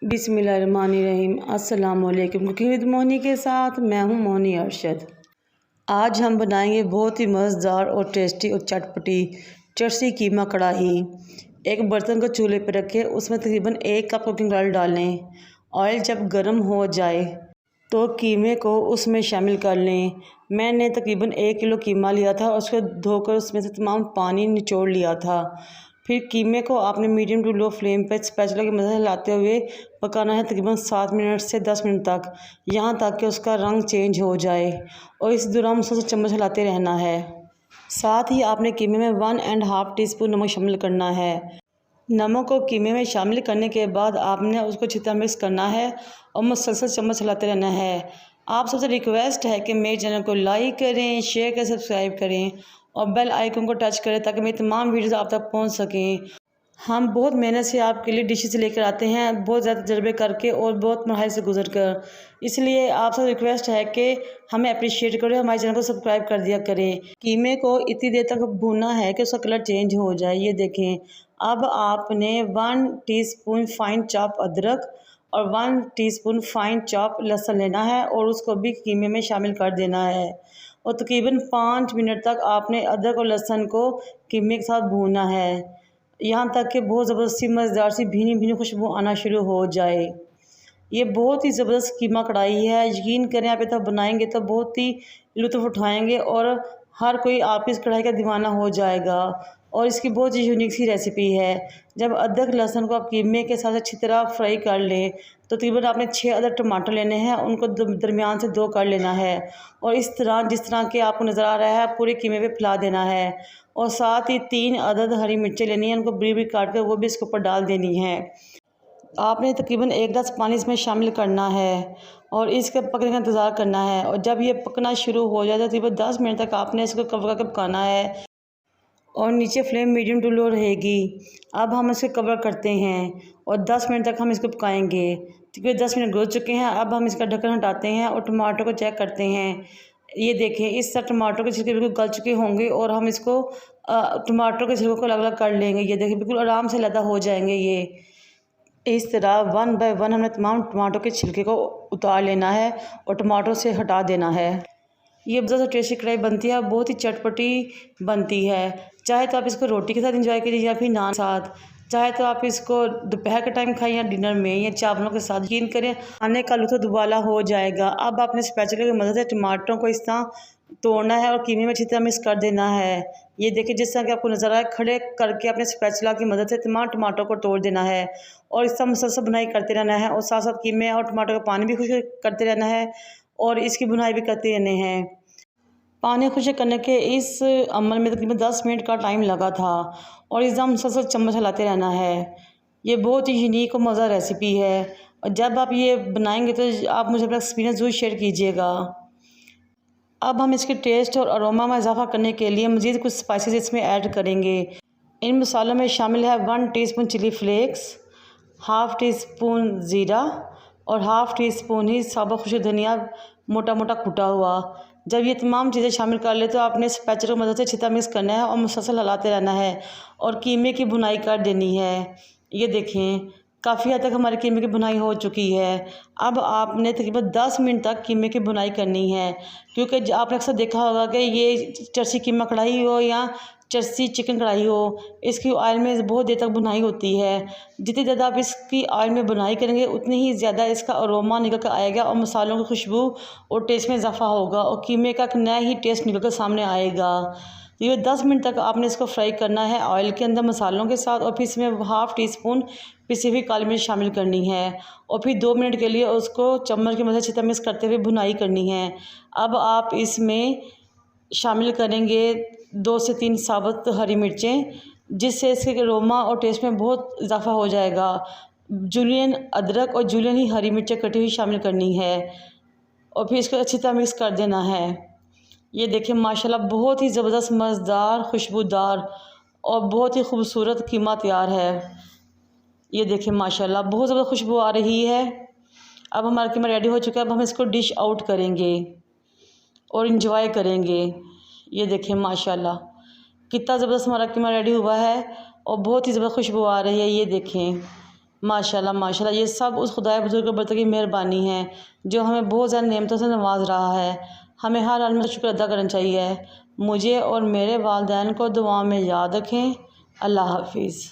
बिस्मिल्लाहिर्रहमानिर्रहीम। अस्सलाम वालेकुम। कुकिंग विद मोहनी के साथ मैं हूं मोहनी अरशद। आज हम बनाएंगे बहुत ही मज़ेदार और टेस्टी और चटपटी चरसी कीमा कढ़ाई। एक बर्तन को चूल्हे पर रखें, उसमें तकरीबन 1 कप कुकिंग ऑयल डालें। ऑयल जब गर्म हो जाए तो कीमे को उसमें शामिल कर लें। मैंने तकरीबन 1 किलो कीमा लिया था और उसको धोकर उसमें से तमाम पानी निचोड़ लिया था। फिर कीमे को आपने मीडियम टू लो फ्लेम पर स्पैचुला की मदद से हिलाते हुए पकाना है तकरीबन 7 मिनट से 10 मिनट तक, यहाँ तक कि उसका रंग चेंज हो जाए और इस दौरान उसको चम्मच हिलाते रहना है। साथ ही आपने कीमे में 1.5 टीस्पून नमक शामिल करना है। नमक को कीमे में शामिल करने के बाद आपने उसको अच्छी तरह मिक्स करना है और मुसलसल चम्मच हिलाते रहना है। आप सबसे रिक्वेस्ट है कि मेरे चैनल को लाइक करें, शेयर करें, सब्सक्राइब करें और बेल आइकन को टच करें ताकि मेरी तमाम वीडियोस आप तक पहुंच सकें। हम बहुत मेहनत से आपके लिए डिशेस लेकर आते हैं, बहुत ज़्यादा तजर्बे करके और बहुत मरहले से गुजर कर। इसलिए आपसे रिक्वेस्ट है कि हमें अप्रिशिएट करें, हमारे चैनल को सब्सक्राइब कर दिया करें। कीमे को इतनी देर तक भूनना है कि उसका कलर चेंज हो जाए। ये देखें, अब आपने 1 टीस्पून फाइन चॉप अदरक और 1 टीस्पून फाइन चॉप लहसुन लेना है और उसको भी कीमे में शामिल कर देना है और तकरीबन 5 मिनट तक आपने अदरक और लहसुन को कीमे के साथ भूनना है, यहाँ तक कि बहुत ज़बरदस्ती मज़ेदार सी भीनी भीनी खुशबू आना शुरू हो जाए। ये बहुत ही ज़बरदस्त कीमा कढ़ाई है। यकीन करें, आप इतना बनाएंगे तो बहुत ही लुत्फ़ उठाएंगे और हर कोई आपकी इस कढ़ाई का दीवाना हो जाएगा। और इसकी बहुत ही यूनिक सी रेसिपी है। जब अदरक लहसुन को आप कीमे के साथ अच्छी तरह फ्राई कर लें तो तकरीबन आपने 6 अदर टमाटर लेने हैं, उनको दरमियान से 2 कर लेना है और इस तरह जिस तरह के आपको नज़र आ रहा है पूरे कीमे पे फैला देना है। और साथ ही 3 अदद हरी मिर्चें लेनी है, उनको बरीक बरीक काट कर वो भी इसके ऊपर डाल देनी है। आपने तकरीबन 1 गिलास पानी इसमें शामिल करना है और इसके पकने का इंतज़ार करना है और जब ये पकना शुरू हो जाए तो तकरीबन 10 मिनट तक आपने इसको कवर करके पकाना है और नीचे फ्लेम मीडियम टू लो रहेगी। अब हम इसे कवर करते हैं और 10 मिनट तक हम इसको पकाएंगे। तकरीबन 10 मिनट गुजर चुके हैं। अब हम इसका ढक्कन हटाते हैं और टमाटर को चेक करते हैं। ये देखें, इस तरह टमाटर के छिलके बिल्कुल गल चुके होंगे और हम इसको टमाटर के छिलकों को अलग अलग कर लेंगे। ये देखिए, बिल्कुल आराम से लदा हो जाएंगे। ये इस तरह 1 बाय 1 हमने तमाम टमाटर के छिलके को उतार लेना है और टमाटरों से हटा देना है। ये बहुत ज़्यादा टेस्टी कढ़ाई बनती है, बहुत ही चटपटी बनती है। चाहे तो आप इसको रोटी के साथ एंजॉय करिए या फिर नान के साथ, चाहे तो आप इसको दोपहर के टाइम खाएं या डिनर में या चावलों के साथ। यकीन करें, खाने का लुत्फ़ दुबाला हो जाएगा। अब आपने स्पैचुला की मदद से टमाटरों को इस तरह तोड़ना है और कीमे में अच्छी तरह मिक्स कर देना है। ये देखिए, जिस तरह कि आपको नज़र आए, खड़े करके अपने स्पैचुला की मदद से तमाम टमाटरों को तोड़ देना है और इस तरह मुसलसल बुनाई करते रहना है और साथ साथ कीमे और टमाटर का पानी भी खुश्क करते रहना है और इसकी बुनाई भी करते रहने हैं। पानी खुश्क करने के इस अमल में तकरीबन 10 मिनट का टाइम लगा था और एकदम मुसलसल चम्मच हिलाते रहना है। ये बहुत ही यूनिक और मज़ेदार रेसिपी है और जब आप ये बनाएंगे तो आप मुझे अपना एक्सपीरियंस ज़रूर शेयर कीजिएगा। अब हम इसके टेस्ट और अरोमा में इजाफा करने के लिए मज़ीद कुछ स्पाइसेस इसमें ऐड करेंगे। इन मसालों में शामिल है 1 teaspoon chilli flakes, half teaspoon ज़ीरा और हाफ़ टी स्पून ही साबुत खुश्क धनिया मोटा मोटा कुटा हुआ। जब ये तमाम चीज़ें शामिल कर ले तो आपने स्पैचुला की मदद से अच्छी तरह मिक्स करना है और मुसलसल हिलाते रहना है और कीमे की बुनाई कर देनी है। ये देखें, काफ़ी हद तक हमारे कीमे की बुनाई हो चुकी है। अब आपने तकरीबन 10 मिनट तक कीमे की बुनाई करनी है, क्योंकि आपने अक्सर देखा होगा कि ये चरसी कीमा कढ़ाई हो या चरसी चिकन कढ़ाई हो, इसकी ऑयल में बहुत देर तक बुनाई होती है। जितनी ज़्यादा आप इसकी ऑयल में बुनाई करेंगे उतनी ही ज़्यादा इसका अरोमा निकल कर आएगा और मसालों की खुशबू और टेस्ट में इजाफा होगा और कीमे का एक नया ही टेस्ट निकल कर सामने आएगा। ये 10 मिनट तक आपने इसको फ्राई करना है ऑयल के अंदर मसालों के साथ और फिर इसमें हाफ़ टी स्पून पिसी हुई काली मिर्च शामिल करनी है और फिर 2 मिनट के लिए उसको चम्मच की मदद से अच्छी तरह मिक्स करते हुए भुनाई करनी है। अब आप इसमें शामिल करेंगे 2 से 3 साबुत हरी मिर्चें, जिससे इसके अरोमा और टेस्ट में बहुत इजाफा हो जाएगा। जूलियन अदरक और जूलियन ही हरी मिर्चें कटी हुई शामिल करनी है और फिर इसको अच्छी तरह मिक्स कर देना है। ये देखिए, माशाल्लाह बहुत ही ज़बरदस्त मज़ेदार खुशबूदार और बहुत ही खूबसूरत कीमा तैयार है। ये देखिए, माशाल्लाह बहुत ज़बरदस्त खुशबू आ रही है। अब हमारा कीमा रेडी हो चुका है। अब हम इसको डिश आउट करेंगे और इंजॉय करेंगे। ये देखिए, माशाल्लाह कितना ज़बरदस्त हमारा कीमा रेडी हुआ है और बहुत ही ज़बरदस्त खुशबू आ रही है। ये देखें, माशाल्लाह माशाल्लाह, ये सब उस खुदाए बुजुर्ग बरतर की मेहरबानी है जो हमें बहुत ज़्यादा नेमतों से नवाज रहा है। हमें हर हाल में शुक्र अदा करना चाहिए। मुझे और मेरे वालिदैन को दुआ में याद रखें। अल्लाह हाफिज़।